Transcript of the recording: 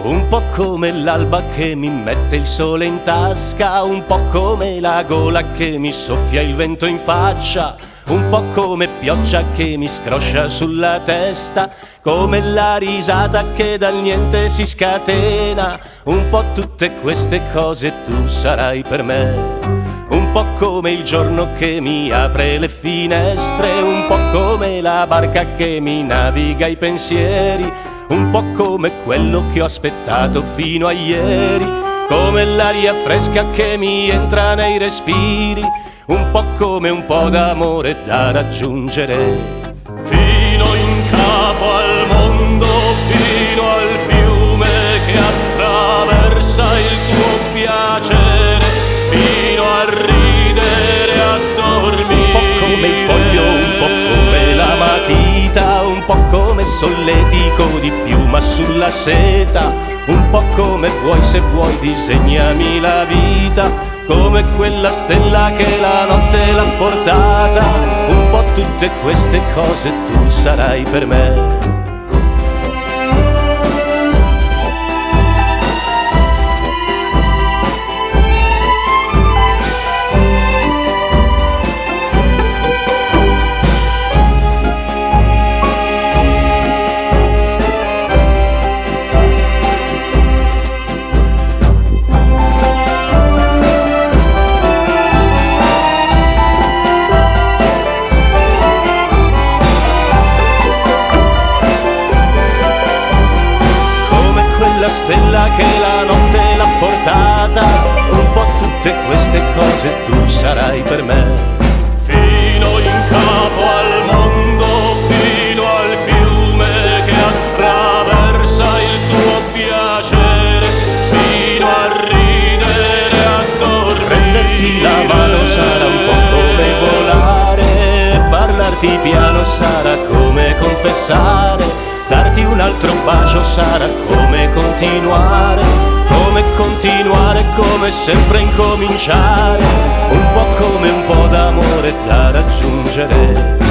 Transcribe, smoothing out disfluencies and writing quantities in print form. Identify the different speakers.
Speaker 1: Un po' come l'alba che mi mette il sole in tasca, un po' come la gola che mi soffia il vento in faccia, un po' come pioggia che mi scroscia sulla testa, come la risata che dal niente si scatena. Un po' tutte queste cose tu sarai per me. Un po' come il giorno che mi apre le finestre, un po' come la barca che mi naviga i pensieri, un po' come quello che ho aspettato fino a ieri, come l'aria fresca che mi entra nei respiri, un po' come un po' d'amore da raggiungere. Fino in capo al mondo, fino al fiume che attraversa il tuo piacere, fino a ridere, a dormire. Un po' come il foglio, un po' come la matita, un po' come solletico di piuma sulla seta, un po' come vuoi, se vuoi disegnami la vita, come quella stella che la notte l'ha portata. Un po' tutte queste cose tu sarai per me. La stella che la notte l'ha portata, un po' tutte queste cose tu sarai per me. Fino in capo al mondo, fino al fiume che attraversa il tuo piacere, fino a ridere, a dormire. Prenderti la mano sarà un po' come volare, parlarti piano sarà come confessare, darti un altro bacio sarà come continuare, come sempre incominciare, un po' come un po' d'amore da raggiungere.